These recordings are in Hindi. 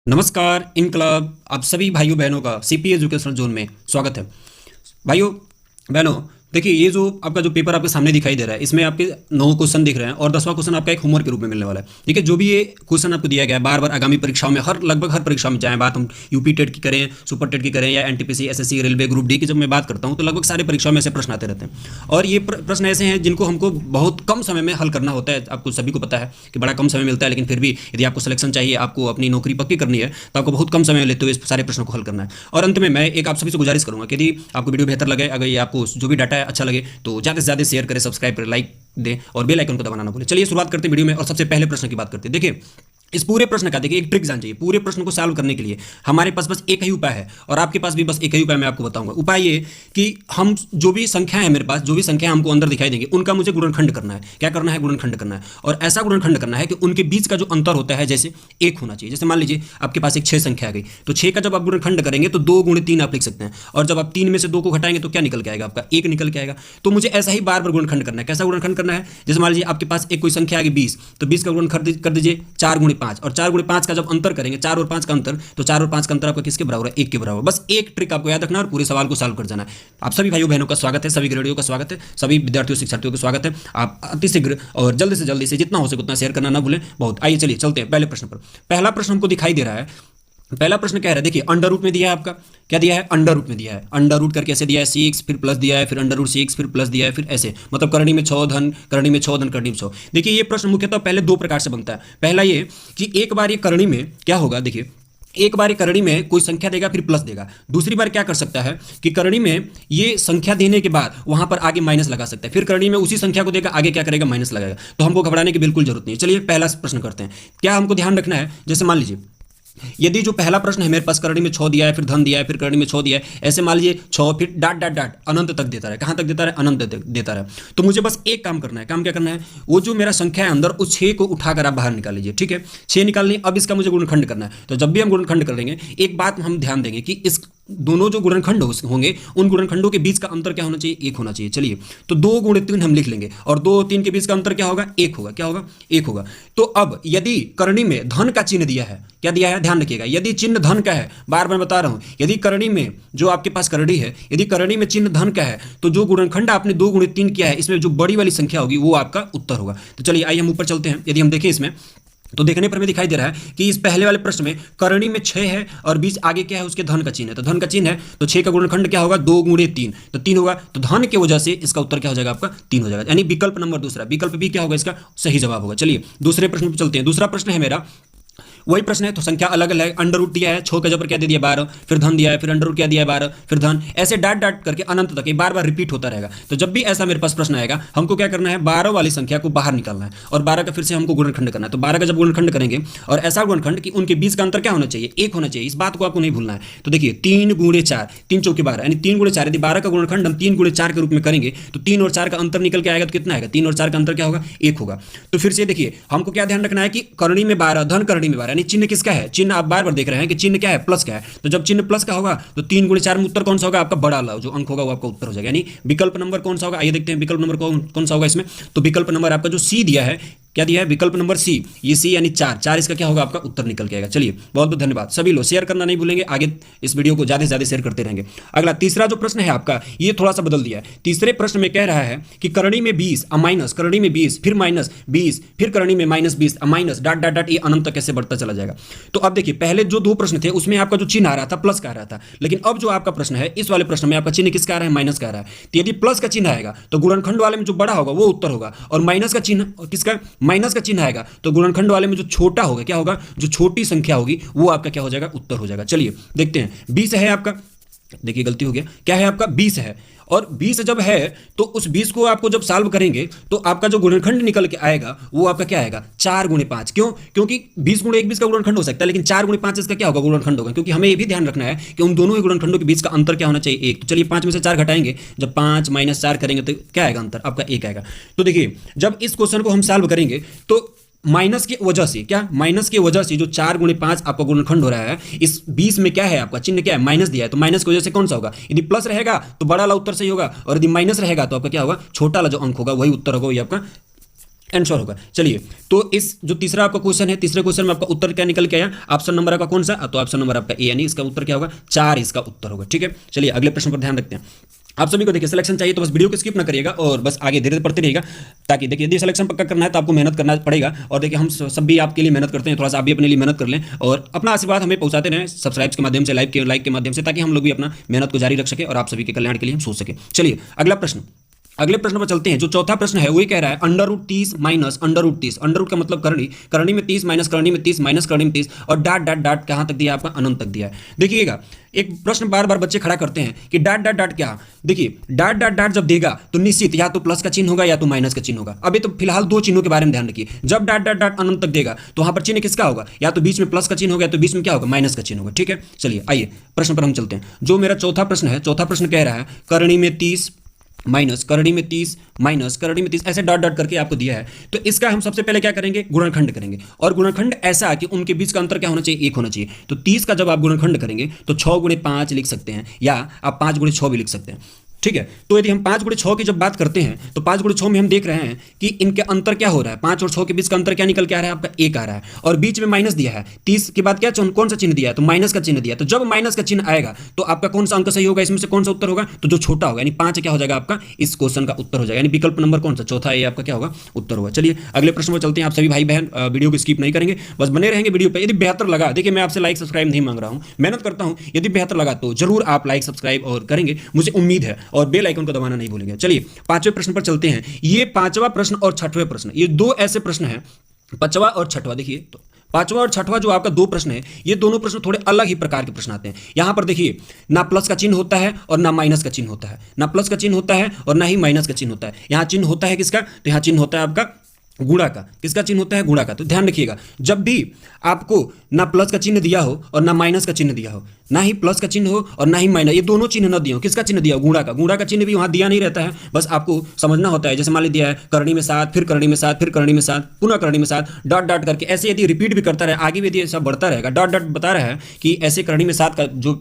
नमस्कार इनकलाब आप सभी भाइयों बहनों का सीपी एजुकेशनल जोन में स्वागत है। भाइयों बहनों, देखिए ये जो आपका जो पेपर आपके सामने दिखाई दे रहा है इसमें आपके 9 क्वेश्चन दिख रहे हैं और 10वां क्वेश्चन आपका एक होमवर्क के रूप में मिलने वाला है। ठीक है, जो भी ये क्वेश्चन आपको दिया गया है बार बार आगामी परीक्षाओं में लगभग हर परीक्षा में, चाहे बात हम यूपी टेट की करें, सुपर टेट की करें या NTPC, SSC, railway, group D की जब मैं बात करता हूँ तो लगभग सारे परीक्षाओं में ऐसे प्रश्न आते रहते हैं। और ये प्रश्न ऐसे हैं जिनको हमको बहुत कम समय में हल करना होता है। आपको सभी को पता है कि बड़ा कम समय मिलता है, लेकिन फिर भी यदि आपको सिलेक्शन चाहिए, आपको अपनी नौकरी पक्की करनी है, तो आपको बहुत कम समय लेते हुए इस सारे प्रश्नों को हल करना है। और अंत में मैं एक आप सभी से गुजारिश करूंगा कि यदि आपको वीडियो बेहतर लगे, अगर ये आपको जो भी डाटा है अच्छा लगे, तो ज़्यादा से ज़्यादा शेयर करें, सब्सक्राइब करें, लाइक दें और बेल आइकन को दबाना ना भूलें। चलिए शुरुआत करते हैं वीडियो में और सबसे पहले प्रश्न की बात करते हैं। देखिए इस पूरे प्रश्न का देखिए एक ट्रिक जान चाहिए। पूरे प्रश्न को सॉल्व करने के लिए हमारे पास बस एक ही उपाय है और आपके पास भी बस एक ही उपाय मैं आपको बताऊंगा। उपाय ये कि हम जो भी संख्या है, मेरे पास जो भी संख्या हमको अंदर दिखाई देंगे उनका मुझे गुणनखंड करना है। क्या करना है? गुणनखंड करना है। और ऐसा गुणनखंड करना है कि उनके बीच का जो अंतर होता है जैसे एक होना चाहिए। जैसे मान लीजिए आपके पास एक 6 संख्या आ गई, तो 6 का जब आप गुणनखंड करेंगे तो 2 गुणे 3 आप लिख सकते हैं। और जब आप 3 में से 2 को घटाएंगे तो क्या निकल के आएगा? आपका 1 निकल के आएगा। तो मुझे ऐसा ही बार बार गुणनखंड करना है। कैसा गुणनखंड करना है? जैसे मान लीजिए आपके पास एक कोई संख्या आ गई 20, तो 20 का गुणनखंड कर दीजिए 4 गुणे 5, और 4 गुणे 5 का जब अंतर करेंगे, 4 और 5 का अंतर, तो 4 और 5 का अंतर आपका किसके बराबर है? 1 के बराबर। बस एक ट्रिक आपको याद रखना और पूरे सवाल को सॉल्व कर जाना है। आप सभी भाइयों बहनों का स्वागत है, सभी ग्रेडियों का स्वागत है, सभी विद्यार्थियों शिक्षार्थियों का स्वागत है। आप अतिशीघ्र और जल्दी से जितना हो सके उतना शेयर करना ना भूलें। बहुत आइए चलिए चलते हैं पहले प्रश्न पर। पहला प्रश्न हमको दिखाई दे रहा है। पहला प्रश्न क्या है? देखिए अंडर रूट में दिया है आपका। क्या दिया है? अंडर रूट में दिया है। अंडर रूट करके ऐसे दिया है 6, फिर प्लस दिया है, फिर अंडर रूट 6, फिर प्लस दिया है, फिर ऐसे, मतलब करणी में 6 धन, करणी में 6 धन, करणी में 6। देखिए ये प्रश्न मुख्यतः पहले 2 प्रकार से बनता है। पहला ये कि एक बार ये करणी में क्या होगा, देखिए एक बार करणी में कोई संख्या देगा फिर प्लस देगा। दूसरी बार क्या कर सकता है कि करणी में ये संख्या देने के बाद वहां पर आगे माइनस लगा सकता है, फिर करणी में उसी संख्या को देगा, आगे क्या करेगा? माइनस लगाएगा। तो हमको घबराने की बिल्कुल जरूरत नहीं है। चलिए पहला प्रश्न करते हैं। क्या हमको ध्यान रखना है? जैसे मान लीजिए यदि जो पहला प्रश्न है मेरे पास करणी में 6 दिया है, फिर धन दिया है, फिर करणी में 6 दिया है, ऐसे मान लीजिए 6 फिर डाट डाट डाट अनंत तक देता रहे। कहां तक देता रहे? अनंत तक देता रहे। तो मुझे बस एक काम करना है। काम क्या करना है? वो जो मेरा संख्या है अंदर, उस 6 को उठाकर आप बाहर निकाल लीजिए। ठीक है, 6 निकाल ली। अब इसका मुझे गुणनखंड करना है। तो जब भी हम गुणनखंड करेंगे एक बात हम ध्यान देंगे कि इस दोनों जो गुणनखंड होंगे उन गुणनखंडों के बीच का अंतर क्या होना चाहिए? 1 होना चाहिए। चलिए तो 2 गुणे 3 हम लिख लेंगे और 2 और 3 के बीच का अंतर क्या होगा? 1 होगा। क्या होगा? 1 होगा। तो अब यदि करणी में धन का चिन्ह दिया है, क्या दिया है? ध्यान रखिएगा, यदि चिन्ह धन का है, बार बार बता रहा हूं, यदि करणी में जो आपके पास करणी है, यदि करणी में चिन्ह धन का है, तो जो गुणनखंड आपने 2 गुणे 3 किया है इसमें जो बड़ी वाली संख्या होगी वो आपका उत्तर होगा। तो चलिए आइए हम ऊपर चलते हैं। यदि हम देखें इसमें तो देखने पर हमें दिखाई दे रहा है कि इस पहले वाले प्रश्न में करणी में 6 है और बीच आगे क्या है? उसके धन का चिन्ह है। तो धन का चिन्ह है तो 6 का गुणनखंड क्या होगा? 2 गुणे 3, तो 3 होगा। तो धन की वजह से इसका उत्तर क्या हो जाएगा? आपका 3 हो जाएगा। यानी विकल्प नंबर दूसरा, विकल्प भी क्या होगा? इसका सही जवाब होगा। चलिए दूसरे प्रश्न पर चलते हैं। दूसरा प्रश्न है मेरा, वही प्रश्न है तो संख्या अलग अलग है। अंडर रूट दिया है, 6 के जबर क्या दे दिया? 12, फिर धन दिया है, फिर अंडर रूट क्या दिया है? 12, फिर धन, ऐसे डाट डाट करके अनंत तक बार बार रिपीट होता रहेगा। तो जब भी ऐसा मेरे पास प्रश्न आएगा हमको क्या करना है? 12 वाली संख्या को बाहर निकालना है और 12 का फिर से हमको गुणनखंड करना है। तो 12 का जब गुणनखंड करेंगे और ऐसा गुणनखंड कि उनके बीच का अंतर क्या होना चाहिए? 1 होना चाहिए। इस बात को आपको नहीं भूलना है। तो देखिए 3 गुणे 4, 3 चौके 12, यानी 3 गुणे 4, यदि 12 का गुणनखंड हम 3 गुणे 4 के रूप में करेंगे तो 3 और 4 का अंतर निकल के आएगा। तो कितना आएगा? 3 और 4 का अंतर क्या होगा? 1 होगा। तो फिर से देखिए हमको क्या ध्यान रखना है कि करणी में 12, धन करणी में 12, यानी चिन्ह किसका है? चिन्ह आप बार बार देख रहे हैं कि चिन्ह क्या है? प्लस का है। तो जब चिन्ह प्लस का होगा तो 3 गुणे 4 में उत्तर कौन सा होगा? आपका बड़ा वाला जो अंक होगा वो आपका उत्तर हो जाएगा। यानी विकल्प नंबर कौन सा होगा? आइए देखते हैं विकल्प नंबर कौन सा होगा इसमें। तो विकल्प नंबर आपका जो सी दिया है, क्या दिया है? विकल्प नंबर सी। ये सी यानी 4 इसका क्या होगा? आपका उत्तर निकल के आएगा। चलिए बहुत बहुत धन्यवाद। सभी लोग शेयर करना नहीं भूलेंगे, आगे इस वीडियो को ज्यादा से ज्यादा शेयर करते रहेंगे। अगला तीसरा जो प्रश्न है आपका, ये थोड़ा सा बदल दिया है। तीसरे प्रश्न में कह रहा है कि करणी में 20 माइनस, करणी में 20 फिर माइनस 20, फिर करणी में minus 20 minus dot dot dot, ये अनंत तक कैसे बढ़ता चला जाएगा। तो अब देखिए पहले जो 2 प्रश्न थे उसमें आपका जो चिन्ह आ रहा था प्लस का आ रहा था, लेकिन अब जो आपका प्रश्न है इस वाले प्रश्न में आपका चिन्ह किसका आ रहा है? माइनस का आ रहा है। तो यदि प्लस का चिन्ह आएगा तो गुणनखंड वाले में जो बड़ा होगा वो उत्तर होगा, और माइनस का चिन्ह, किसका? माइनस का चिन्ह आएगा तो गुणनखंड वाले में जो छोटा होगा क्या होगा? जो छोटी संख्या होगी वो आपका क्या हो जाएगा? उत्तर हो जाएगा। चलिए देखते हैं। 20 है आपका, देखिए गलती हो गया, क्या है आपका? 20 है। और 20 जब है तो उस 20 को आपको जब सॉल्व करेंगे तो आपका जो गुणनखंड निकल के आएगा वो आपका क्या आएगा? 4 गुणे 5। क्यों? क्योंकि 20 गुणे 1 20 का गुणनखंड हो सकता है, लेकिन 4 गुणे 5 इसका क्या होगा? गुणनखंड होगा। क्योंकि हमें ये भी ध्यान रखना है कि उन दोनों ही गुणनखंडों के बीच का अंतर क्या होना चाहिए? 1। तो चलिए 5 में से 4 घटाएंगे, जब 5 माइनस 4 करेंगे तो क्या आएगा? अंतर आपका 1 आएगा। तो देखिए जब इस क्वेश्चन को हम सॉल्व करेंगे तो माइनस की वजह से, क्या? माइनस की वजह से जो 4 गुणे 5 आपका गुणनखंड हो रहा है, इस 20 में क्या है? आपका चिन्ह क्या है? माइनस दिया है। तो माइनस की वजह से कौन सा होगा? यदि प्लस रहेगा तो बड़ा वाला उत्तर सही होगा, और यदि माइनस रहेगा तो आपका क्या होगा? छोटा वाला जो अंक होगा वही उत्तर होगा, वही आपका आंसर होगा। चलिए, तो इस जो तीसरा आपका क्वेश्चन है, तीसरे क्वेश्चन में आपका उत्तर क्या निकल के आया? ऑप्शन नंबर आपका कौन सा? तो ऑप्शन नंबर आपका ए, यानी इसका उत्तर क्या होगा? 4 इसका उत्तर होगा। ठीक है, चलिए अगले प्रश्न पर ध्यान रखते हैं। आप सभी को देखिए सिलेक्शन चाहिए तो बस वीडियो को स्किप ना करिएगा और बस आगे धीरे धीरे पढ़ते रहिएगा, ताकि देखिए यदि सिलेक्शन पक्का करना है तो आपको मेहनत करना पड़ेगा। और देखिए हम सब भी आपके लिए मेहनत करते हैं, थोड़ा सा आप भी अपने लिए मेहनत कर लें और अपना आशीर्वाद हमें पहुंचाते रहें सब्सक्राइब के माध्यम से, लाइक के माध्यम से, ताकि हम लोग भी अपना मेहनत को जारी रख सके और आप सभी के कल्याण के लिए हम सोच सके। चलिए अगले प्रश्न पर चलते हैं। जो चौथा प्रश्न है वही कह रहा है √30 माइनस √30। अंडर का मतलब करणी में 30 माइनस करणी में 30 माइनस करणी में 30 और डाट कहाँ तक दिया है आपका? अनंत तक दिया है। देखिएगा एक प्रश्न बार बार बच्चे खड़ा करते हैं कि डाट क्या? देखिए डाट जब देगा तो निश्चित या तो प्लस का चिन्ह होगा या तो माइनस का चिन्ह होगा। अभी तो फिलहाल दो चिन्हों के बारे में ध्यान रखिए। जब डाट अनंत तक देगा तो वहां पर चिन्ह किसका होगा? या तो बीच में प्लस का चिन्ह होगा या तो बीच में क्या होगा? माइनस का चिन्ह होगा। ठीक है, चलिए आइए प्रश्न पर हम चलते हैं। जो मेरा चौथा प्रश्न है, चौथा प्रश्न कह रहा है करणी में 30 माइनस करणी में 30 माइनस करणी में 30 ऐसे डॉट करके आपको दिया है। तो इसका हम सबसे पहले क्या करेंगे? गुणनखंड करेंगे। और गुणनखंड ऐसा कि उनके बीच का अंतर क्या होना चाहिए? 1 होना चाहिए। तो 30 का जब आप गुणनखंड करेंगे तो 6 × 5 लिख सकते हैं या आप 5 × 6 भी लिख सकते हैं। ठीक है, तो यदि हम 5 × 6 की जब बात करते हैं तो 5 × 6 में हम देख रहे हैं कि इनके अंतर क्या हो रहा है? 5 और 6 के बीच का अंतर क्या निकल के आ रहा है? आपका 1 आ रहा है और बीच में माइनस दिया है। 30 के बाद क्या कौन सा चिन्ह दिया है? तो माइनस का चिन्ह दिया है। तो जब माइनस का चिन्ह आएगा तो आपका कौन सा अंक सही होगा? इसमें से कौन सा उत्तर होगा? तो जो छोटा होगा यानी 5 क्या हो जाएगा आपका? इस क्वेश्चन का उत्तर हो जाएगा, यानी विकल्प नंबर कौन सा? चौथा, ये आपका क्या होगा? उत्तर होगा। चलिए अगले प्रश्न पर चलते हैं। आप सभी भाई बहन वीडियो को स्किप नहीं करेंगे, बस बने रहेंगे वीडियो पर। यदि बेहतर लगा, देखिए मैं आपसे लाइक सब्सक्राइब नहीं मांग रहा हूं, मेहनत करता हूं। यदि बेहतर लगा तो जरूर आप लाइक सब्सक्राइब और करेंगे, मुझे उम्मीद है, और बेल आइकन को दबाना नहीं भूलेंगे। चलिए पांचवें प्रश्न पर चलते हैं। ये पांचवा प्रश्न और छठवें प्रश्न, ये दो ऐसे प्रश्न हैं, पांचवा और छठवा। देखिए तो पांचवा और छठवा जो आपका दो प्रश्न है, ये दोनों प्रश्न थोड़े अलग ही प्रकार के प्रश्न आते हैं। यहां पर देखिए ना प्लस का चिन्ह होता है और ना माइनस का चिन्ह होता है, ना प्लस का चिन्ह होता है और ना ही माइनस का चिन्ह होता है। यहां चिन्ह होता है किसका? तो यहां चिन्ह होता है आपका गुणा का। किसका चिन्ह होता है? गुणा का। तो ध्यान रखिएगा, जब भी आपको ना प्लस का चिन्ह दिया हो और ना माइनस का चिन्ह दिया हो, ना ही प्लस का चिन्ह हो और ना ही माइनस, ये दोनों चिन्ह न दिया हो, किसका चिन्ह दिया हो? गुणा का। गुणा का चिन्ह भी वहां दिया नहीं रहता है, बस आपको समझना होता है। जैसे मान लीजिए दिया है करणी में 7, फिर करणी में 7, फिर करणी में 7, पुनः करणी में 7, डॉट करके ऐसे यदि रिपीट भी करता रहे, आगे भी यदि ऐसा बढ़ता रहेगा, डॉट बता रहा है कि ऐसे करणी में 7 का जो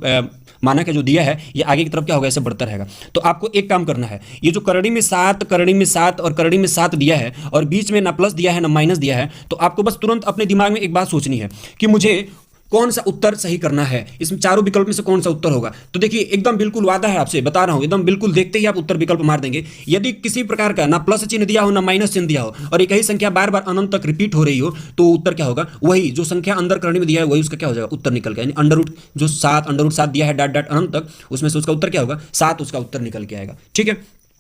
मानक है जो दिया है, ये आगे की तरफ क्या होगा? ऐसे बढ़ता रहेगा। तो आपको एक काम करना है, ये जो करणी में 7, करणी में 7 और करणी में 7 दिया है और बीच में ना प्लस दिया है ना माइनस दिया है, तो आपको बस तुरंत अपने दिमाग में एक बात सोचनी है कि मुझे कौन सा उत्तर सही करना है, इसमें चारों विकल्प में से कौन सा उत्तर होगा। तो देखिए एकदम बिल्कुल वादा है, आपसे बता रहा हूं, एकदम बिल्कुल देखते ही आप उत्तर विकल्प मार देंगे। यदि किसी प्रकार का ना प्लस चिन्ह दिया हो ना माइनस चिन्ह दिया हो और एक ही संख्या बार बार अनंत तक रिपीट हो रही हो, तो उत्तर क्या होगा? वही जो संख्या अंदर करणी में दिया है वही उसका क्या हो जाएगा? उत्तर निकल गया। यानी जो 7 √7 दिया है डॉट अनंत तक, उसमें से उसका उत्तर क्या होगा? 7 उसका उत्तर निकल के आएगा। ठीक है,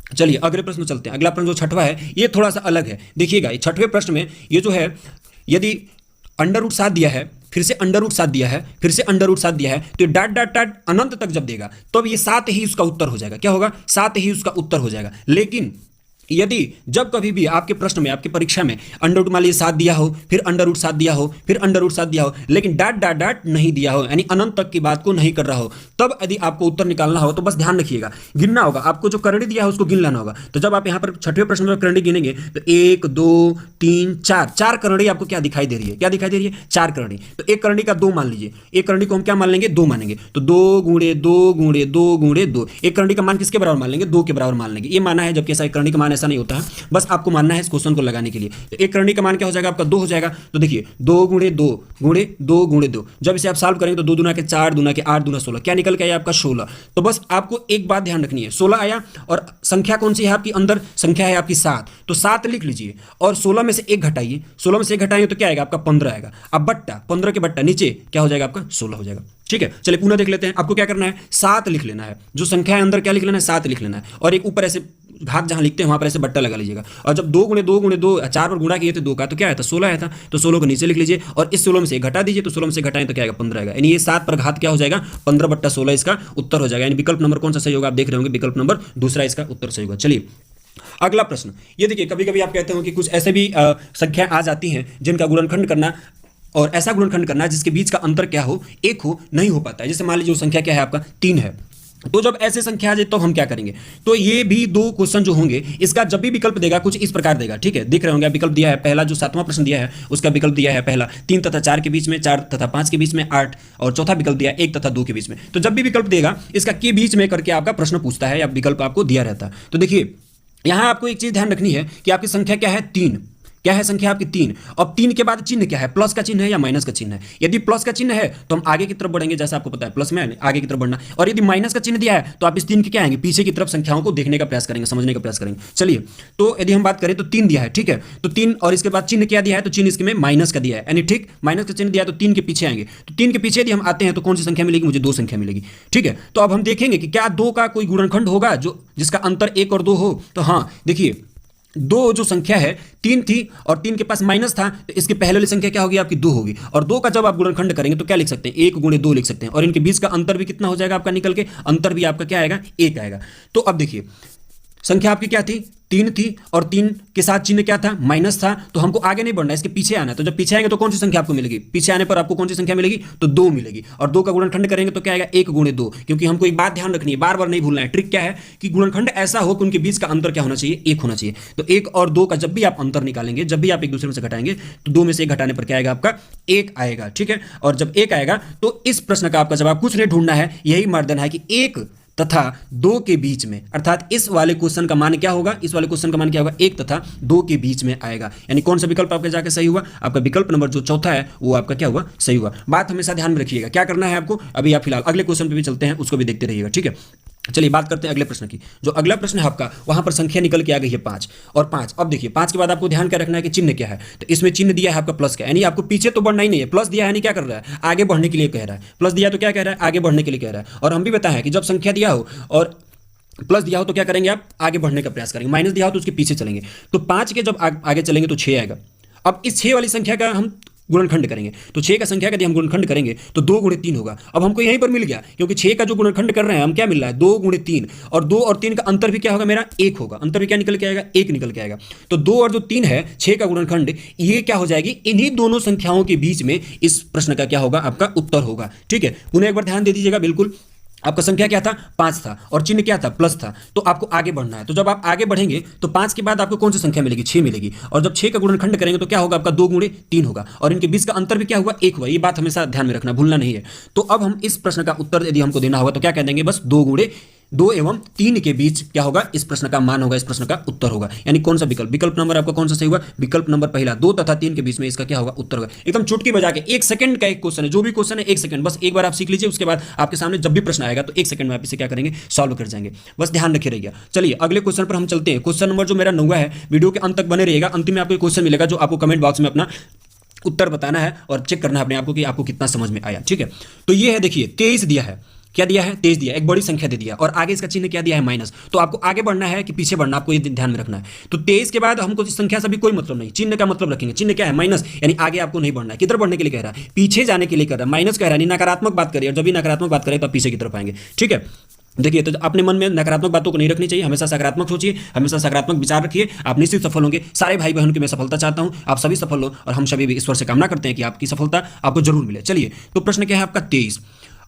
चलिए अगले प्रश्न में चलते हैं। अगला प्रश्न जो छठवा है ये थोड़ा सा अलग है। देखिएगा ये छठवें प्रश्न में ये जो है, यदि √7 दिया है, फिर से √7 दिया है, फिर से √7 दिया है, तो डॉट अनंत तक जब देगा तो अब ये 7 ही उसका उत्तर हो जाएगा। क्या होगा? 7 ही उसका उत्तर हो जाएगा। लेकिन यदि जब कभी भी आपके प्रश्न में, आपके परीक्षा में अंडर मान लीजिए 7 दिया हो, फिर √7 दिया हो, फिर √7 दिया हो, लेकिन डॉट नहीं दिया हो, यानी अनंत तक की बात को नहीं कर रहा हो, तब यदि आपको उत्तर निकालना हो तो बस ध्यान रखिएगा, गिनना होगा आपको। जो करणी दिया है उसको गिन लेना होगा। तो जब आप यहाँ पर छठवें प्रश्न में करणी गिनेंगे तो 1 2 3 4 करणी आपको क्या दिखाई दे रही है? क्या दिखाई दे रही है? 4 करणी। तो एक करणी का 2 मान लीजिए, एक करणी को हम क्या मान लेंगे? 2 मानेंगे। तो 2 × 2 × 2 × 2, एक करणी का मान किसके बराबर मान लेंगे? 2 के बराबर मान लेंगे। ये माना है, जबकि ऐसा करणी का मान ऐसा नहीं होता है, बस आपको मानना है इस क्वेश्चन को लगाने के लिए। तो एक करणी का मान क्या हो जाएगा? आपका 2 हो जाएगा। तो देखिए 2 × 2 × 2 × 2, जब इसे आप सॉल्व करेंगे तो 2 दूना के 4, दूना के 8, दूना 16, क्या निकल के आया आपका? 16। तो बस आपको एक बात ध्यान रखनी है, 16 आया और संख्या कौन सी है आपकी? अंदर संख्या है आपकी 7, तो 7 लिख लीजिए और 16 में से 1 घटाइए। 16 में से 1 घटाइए तो क्या आएगा? आपका 15 आएगा। अब बट्टा 15 के बट्टा नीचे क्या हो जाएगा? आपका 16 हो जाएगा। ठीक है, चलिए पुनः देख लेते हैं। आपको क्या करना है? 7 लिख लेना है, जो संख्या है अंदर क्या लिख लेना है? 7 लिख लेना है, और एक ऊपर ऐसे घात जहां लिखते हैं वहां पर ऐसे बट्टा लगा लीजिएगा। और जब 2 × 2 × 2 4 पर गुणा किए थे 2 का, तो क्या आया था? 16 आया था। तो 16 को नीचे लिख लीजिए और इस 16 में से 1 घटा दीजिए, तो 16 में से घटाएं तो क्या आएगा? 15 आएगा। यानी ये 7 पर घात क्या हो जाएगा? 15/16 इसका उत्तर हो जाएगा। यानी विकल्प नंबर कौन सा सही होगा? आप देख रहे होंगे विकल्प नंबर दूसरा इसका उत्तर सही होगा। चलिए अगला प्रश्न, ये देखिए कभी कभी आप कहते हो कि कुछ ऐसे भी संख्या आ जाती हैं जिनका गुणनखंड करना और ऐसा गुणनखंड करना जिसके बीच का अंतर क्या हो? 1 हो, नहीं हो पाता है। जैसे मान लीजिए जो संख्या क्या है आपका? 3 है। तो जब ऐसे संख्या आ जाए तो हम क्या करेंगे? तो ये भी 2 क्वेश्चन जो होंगे, इसका जब भी विकल्प देगा कुछ इस प्रकार देगा। ठीक है, दिख रहे होंगे विकल्प दिया है। पहला जो 7वां प्रश्न दिया है उसका विकल्प दिया है पहला 3 तथा 4 के बीच में, 4 तथा 5 के बीच में, 8, और चौथा विकल्प दिया 1 तथा 2 के बीच में। तो जब भी विकल्प देगा इसका के बीच में करके आपका प्रश्न पूछता है या विकल्प आपको दिया रहता है। तो देखिए यहां आपको एक चीज ध्यान रखनी है कि आपकी संख्या क्या है? 3। क्या है संख्या आपकी 3। अब 3 के बाद चिन्ह क्या है, प्लस का चिन्ह है या माइनस का चिन्ह है। यदि प्लस का चिन्ह है तो हम आगे की तरफ बढ़ेंगे, जैसा आपको पता है प्लस में आगे की तरफ बढ़ना, और यदि माइनस का चिन्ह दिया है तो आप इस 3 के क्या आएंगे, पीछे की तरफ संख्याओं को देखने का प्रयास करेंगे, समझने का प्रयास करेंगे। चलिए, तो यदि हम बात करें तो 3 दिया है, ठीक है, तो 3 और इसके बाद चिन्ह क्या दिया है, तो चिन्ह इसके में माइनस का दिया है, यानी ठीक माइनस का चिन्ह दिया है तो 3 के पीछे आएंगे। तो 3 के पीछे यदि हम आते हैं तो कौन सी संख्या मिलेगी, मुझे 2 संख्या मिलेगी, ठीक है। तो अब हम देखेंगे कि क्या 2 का कोई गुणनखंड होगा जो जिसका अंतर 1 और 2 हो। तो हाँ देखिए, 2 जो संख्या है 3 थी और 3 के पास माइनस था, तो इसके पहले वाली संख्या क्या होगी आपकी 2 होगी, और 2 का जब आप गुणनखंड करेंगे तो क्या लिख सकते हैं, 1 गुणे 2 लिख सकते हैं, और इनके बीच का अंतर भी कितना हो जाएगा आपका निकल के, अंतर भी आपका क्या आएगा, 1 आएगा। तो अब देखिए संख्या आपकी क्या थी, 3 थी, और 3 के साथ चिन्ह क्या था, माइनस था, तो हमको आगे नहीं बढ़ना है, इसके पीछे आना है। तो जब पीछे आएंगे तो कौन सी संख्या आपको मिलेगी, पीछे आने पर आपको कौन सी संख्या मिलेगी, तो 2 मिलेगी, और 2 का गुणनखंड करेंगे तो क्या आएगा, 1 गुणे 2, क्योंकि हमको एक बात ध्यान रखनी है, बार बार नहीं भूलना है। ट्रिक क्या है कि गुणनखंड ऐसा हो कि उनके बीच का अंतर क्या होना चाहिए, 1 होना चाहिए। तो 1 और 2 का जब भी आप अंतर निकालेंगे, जब भी आप एक दूसरे में से घटाएंगे, तो 2 में से 1 घटाने पर क्या आएगा आपका 1 आएगा, ठीक है। और जब 1 आएगा तो इस प्रश्न का आपका जवाब कुछ नहीं ढूंढना है, यही मर्दन है कि 1 तथा 2 के बीच में, अर्थात इस वाले क्वेश्चन का मान क्या होगा, इस वाले क्वेश्चन का मान क्या होगा, 1 तथा 2 के बीच में आएगा। यानी कौन सा विकल्प आपका जाके सही हुआ, आपका विकल्प नंबर जो चौथा है वो आपका क्या हुआ, सही हुआ। बात हमेशा ध्यान में रखिएगा, क्या करना है आपको, अभी आप फिलहाल अगले क्वेश्चन पे भी चलते हैं, उसको भी देखते रहिएगा, ठीक है। चलिए बात करते हैं अगले प्रश्न की। जो अगला प्रश्न है आपका, वहां पर संख्या निकल के आ गई है 5 और 5। अब देखिए 5 के बाद आपको ध्यान क्या रखना है कि चिन्ह क्या है, तो इसमें चिन्ह दिया है आपका प्लस का, यानी आपको पीछे तो बढ़ना ही नहीं है, प्लस दिया है यानी क्या कर रहा है, आगे बढ़ने के लिए कह रहा है, प्लस दिया तो क्या कह रहा है, आगे बढ़ने के लिए कह रहा है। और हम भी बताया कि जब संख्या दिया हो और प्लस दिया हो तो क्या करेंगे आप, आगे बढ़ने का प्रयास करेंगे, माइनस दिया हो तो उसके पीछे चलेंगे। तो 5 के जब आगे चलेंगे तो 6 आएगा। अब इस 6 वाली संख्या का हम गुणनखंड करेंगे, तो 6 का संख्या का यदि हम गुणनखंड करेंगे तो 2 गुणे 3 होगा। अब हमको यहीं पर मिल गया, क्योंकि 6 का जो गुणनखंड कर रहे हैं हम, क्या मिल रहा है, 2 गुणे 3, और 2 और 3 का अंतर भी क्या होगा मेरा, 1 होगा। अंतर भी क्या निकल के आएगा, 1 निकल के आएगा। तो 2 और जो 3 है, 6 का गुणनखंड, ये क्या हो जाएगी, इन्हीं दोनों संख्याओं के बीच में इस प्रश्न का क्या होगा, आपका उत्तर होगा, ठीक है। पुनः एक बार ध्यान दे दीजिएगा, बिल्कुल आपका संख्या क्या था, 5 था, और चिन्ह क्या था, प्लस था, तो आपको आगे बढ़ना है। तो जब आप आगे बढ़ेंगे तो 5 के बाद आपको कौन सी संख्या मिलेगी, 6 मिलेगी, और जब 6 का गुणनखंड करेंगे तो क्या होगा आपका 2 गुणे 3 होगा, और इनके बीच का अंतर भी क्या हुआ, 1 हुआ। ये बात हमेशा ध्यान में रखना, भूलना नहीं है। तो अब हम इस प्रश्न का उत्तर यदि हमको देना होगा तो क्या कह देंगे, बस 2 गुणे 2 एवं 3 के बीच क्या होगा, इस प्रश्न का मान होगा, इस प्रश्न का उत्तर होगा। यानी कौन सा विकल्प, विकल्प नंबर आपका कौन सा सही हुआ, विकल्प नंबर पहला, 2 तथा 3 के बीच में इसका क्या होगा, उत्तर होगा। एकदम चुटकी बजा के 1 सेकंड का एक क्वेश्चन है, जो भी क्वेश्चन है 1 सेकंड, बस एक बार आप सीख लीजिए, उसके बाद आपके सामने जब भी प्रश्न आएगा तो 1 सेकंड में आप इसे क्या करेंगे, सॉल्व कर जाएंगे, बस ध्यान रखे रहिएगा। चलिए अगले क्वेश्चन पर हम चलते हैं। क्वेश्चन नंबर जो मेरा 9 है, वीडियो के अंत तक बने रहिएगा, अंतिम में आपको क्वेश्चन मिलेगा जो आपको कमेंट बॉक्स में अपना उत्तर बताना है और चेक करना है अपने आपको कि आपको कितना समझ में आया, ठीक है। तो ये है, देखिए 23 दिया है, क्या दिया है, 23 दिया, एक बड़ी संख्या दे दिया, और आगे इसका चिन्ह क्या दिया है, माइनस। तो आपको आगे बढ़ना है कि पीछे बढ़ना, आपको ये ध्यान में रखना है। तो 23 के बाद हमको इस संख्या से भी कोई मतलब नहीं, चिन्ह का मतलब रखेंगे, चिन्ह क्या है, माइनस, यानी आगे आपको नहीं बढ़ना है। किधर बढ़ने के लिए कह रहा है, पीछे जाने के लिए कह रहा है, माइनस कह रहा है, नकारात्मक बात करिए, और जब भी नकारात्मक बात करें तो पीछे की तरफ आएंगे, ठीक है। देखिए, तो अपने मन में नकारात्मक बातों को नहीं रखनी चाहिए, हमेशा सकारात्मक सोचिए, हमेशा सकारात्मक विचार रखिए, आप निश्चित सफल होंगे। सारे भाई बहनों की मैं सफलता चाहता हूं, आप सभी सफल हो, और हम सभी भी ईश्वर से कामना करते हैं कि आपकी सफलता आपको जरूर मिले। चलिए, तो प्रश्न क्या है आपका 23।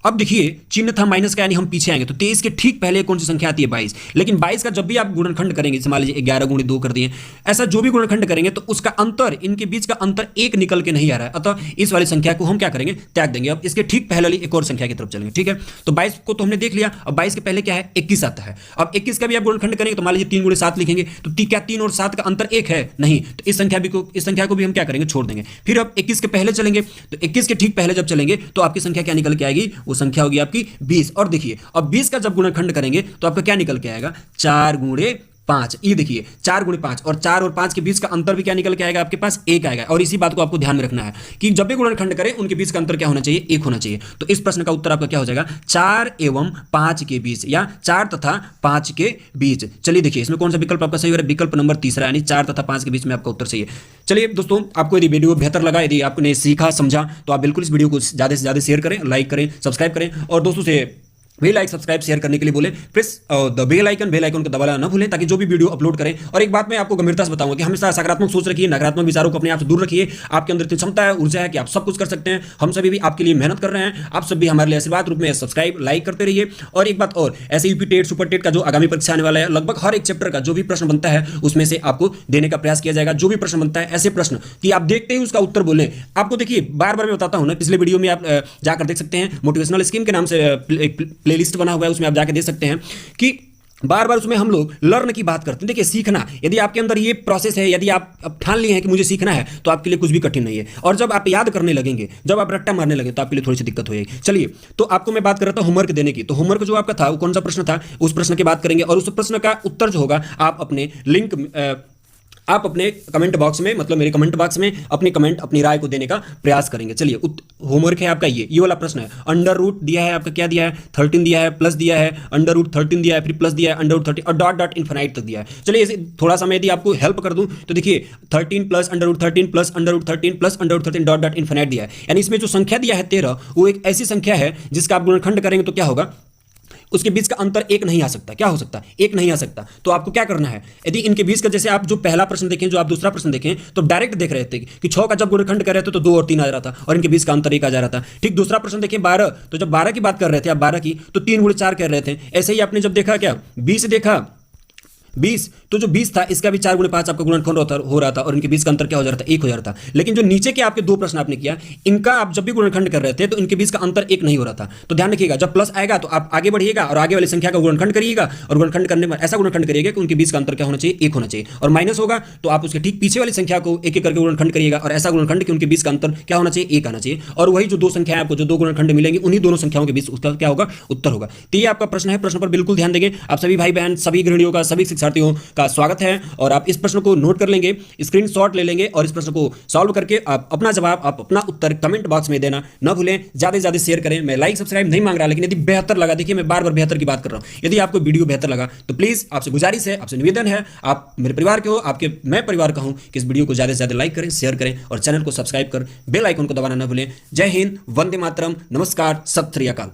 अब देखिए चिन्ह था माइनस का, यानी हम पीछे आएंगे, तो 23 के ठीक पहले कौन सी संख्या आती है, 22। लेकिन 22 का जब भी आप गुणनखंड करेंगे, जैसे मान लीजिए 11 गुणे 2 कर दिए, ऐसा जो भी गुणनखंड करेंगे तो उसका अंतर, इनके बीच का अंतर 1 निकल के नहीं आ रहा है, अतः इस वाली संख्या को हम क्या करेंगे, त्याग देंगे। अब इसके ठीक पहले वाली एक और संख्या की तरफ चलेंगे, ठीक है। तो 22 को तो हमने देख लिया, अब 22 के पहले क्या है, 21 आता है। अब 21 का भी आप गुणनखंड करेंगे तो मान लीजिए 3 गुणे 7 लिखेंगे, तो क्या 3 और 7 का अंतर 1 है, नहीं, तो इस संख्या को भी हम क्या करेंगे, छोड़ देंगे। फिर अब 21 के पहले चलेंगे, तो 21 के ठीक पहले जब चलेंगे तो आपकी संख्या क्या निकल के आएगी, वो संख्या होगी आपकी 20। और देखिए अब 20 का जब गुणनखंड करेंगे तो आपका क्या निकल के आएगा, 4 गुणे 5। ये देखिए 4 गुणे 5, और 4 और 5 के बीच का अंतर भी क्या निकल के आएगा, आपके पास 1 आएगा। और इसी बात को आपको ध्यान में रखना है कि जब भी गुणनखंड करें उनके बीच का अंतर क्या होना चाहिए, 1 होना चाहिए। तो इस प्रश्न का उत्तर आपका क्या हो जाएगा, 4 एवं 5 के बीच, या 4 तथा 5 के बीच। चलिए देखिए इसमें कौन सा विकल्प आपका सही हो रहा है, विकल्प नंबर तीसरा, यानी 4 तथा 5 के बीच में आपका उत्तर सही है। चलिए दोस्तों, आपको यदि वीडियो बेहतर लगा, यदि आपने सीखा समझा, तो आप बिल्कुल इस वीडियो को ज़्यादा से ज़्यादा शेयर करें, लाइक करें, सब्सक्राइब करें, और दोस्तों से भी लाइक सब्सक्राइब शेयर करने के लिए बोले। प्रेस द बेल आइकन को दबाना ना भूलें, ताकि जो भी वीडियो अपलोड करें। और एक बात मैं आपको गंभीरता से बताऊंगा कि हमेशा सकारात्मक सोच रखिए, नकारात्मक विचारों को अपने आप से दूर रखिए। आपके अंदर इतनी क्षमता है, ऊर्जा है कि आप सब कुछ कर सकते हैं। हम सभी भी आपके लिए मेहनत कर रहे हैं, आप सब भी हमारे लिए आशीर्वाद रूप में सब्सक्राइब लाइक करते रहिए। और एक बात और, ऐसे यूपी टेट सुपर टेट का जो आगामी परीक्षा आने वाला है, लगभग हर एक चैप्टर का जो भी प्रश्न बनता है उसमें से आपको देने का प्रयास किया जाएगा। जो भी प्रश्न बनता है, ऐसे प्रश्न कि आप देखते ही उसका उत्तर बोलें। आपको देखिए बार बार मैं बताता हूं ना, पिछले वीडियो में आप जाकर देख सकते हैं, मोटिवेशनल स्कीम के नाम से एक प्लेलिस्ट बना हुआ है, उसमें आप जाके देख सकते हैं कि बार बार उसमें हम लोग लर्न की बात करते हैं। देखिए सीखना, यदि आपके अंदर ये प्रोसेस है, यदि आप अब ठान लिए हैं कि मुझे सीखना है, तो आपके लिए कुछ भी कठिन नहीं है। और जब आप याद करने लगेंगे, जब आप रट्टा मारने लगे, तो आपके लिए थोड़ी सी दिक्कत होगी। चलिए, तो आपको मैं बात कर रहा था होमवर्क देने की। तो होमवर्क जो आपका था वो कौन सा प्रश्न था, उस प्रश्न की बात करेंगे, और उस प्रश्न का उत्तर जो होगा आप अपने आप अपने कमेंट बॉक्स में, मतलब मेरे कमेंट बॉक्स में अपनी कमेंट, अपनी राय को देने का प्रयास करेंगे। चलिए, होमवर्क है आपका ये वाला प्रश्न है। अंडर रूट दिया है आपका, क्या दिया है, 13 दिया है, प्लस दिया है, अंडर रूट 13 दिया है, फिर प्लस दिया है, अंडर रूट 13 और डॉट डॉट इन्फिनाइट तक दिया है। चलिए, थोड़ा सा मैं यदि आपको हेल्प कर दूं तो देखिए 13 plus under root 13 plus under root 13 plus under root 13 dot dot infinite दिया है। यानी इसमें जो संख्या दिया है 13, वो एक ऐसी संख्या है जिसका आप गुणनखंड करेंगे तो क्या होगा, उसके बीच का अंतर एक नहीं आ सकता। क्या हो सकता है, एक नहीं आ सकता। तो आपको क्या करना है, यदि इनके बीच का, जैसे आप जो पहला प्रश्न देखें, जो आप दूसरा प्रश्न देखें, तो डायरेक्ट देख रहे थे कि 6 का जब गुणनखंड कर रहे थे तो 2 और 3 आ रहा था, और इनके बीच का अंतर 1 आ जा रहा था। ठीक, दूसरा प्रश्न देखें 12, तो जब 12 की बात कर रहे थे आप 12 की, तो 3 गुणे 4 कर रहे थे। ऐसे ही आपने जब देखा क्या 20 देखा, 20, तो जो 20 था इसका भी 4 गुणे 5 आपका गुणनखंड हो रहा था, और इनके बीच का अंतर क्या हो जा रहा था, 1 हो जा रहा था। लेकिन जो नीचे के आपके 2 प्रश्न आपने किया, इनका आप जब भी गुणनखंड कर रहे थे तो इनके बीच का अंतर 1 नहीं हो रहा था। तो ध्यान रखिएगा, जब प्लस आएगा तो आप आगे बढ़िएगा और आगे वाली संख्या का गुणनखंड करिएगा, और गुणनखंड करने में ऐसा गुणनखंड करिएगा कि उनके बीच का अंतर क्या होना चाहिए, 1 होना चाहिए। और माइनस होगा तो आप उसके ठीक पीछे वाली संख्या को एक एक करके गुणनखंड करिएगा, और ऐसा गुणनखंड कि उनके बीच का अंतर क्या होना चाहिए, 1 आना चाहिए। और वही जो 2 संख्याएं आपको, जो 2 गुणनखंड मिलेंगे, उन्हीं दोनों संख्याओं के बीच उसका क्या होगा, उत्तर होगा। तो ये आपका प्रश्न है, प्रश्न पर बिल्कुल ध्यान देंगे। आप सभी भाई बहन, सभी गृहिणियों का, सभी शिक्षार्थियों का स्वागत है, और आप इस प्रश्न को नोट कर लेंगे, स्क्रीनशॉट ले लेंगे, और इस प्रश्न को सॉल्व करके आप अपना जवाब, आप अपना उत्तर कमेंट बॉक्स में देना न भूलें। ज्यादा से ज्यादा शेयर करें। मैं लाइक सब्सक्राइब नहीं मांग रहा, लेकिन यदि बेहतर लगा, देखिए मैं बार बार बेहतर की बात कर रहा हूं, यदि आपको वीडियो बेहतर लगा तो प्लीज आपसे गुजारिश है, आपसे निवेदन है, आप मेरे परिवार के हो, आपके मैं परिवार का हूं, कि इस वीडियो को ज्यादा से ज्यादा लाइक करें, शेयर करें, और चैनल को सब्सक्राइब कर बेल आइकन को दबाना न भूलें। जय हिंद, वंदे मातरम, नमस्कार, सत श्री अकाल।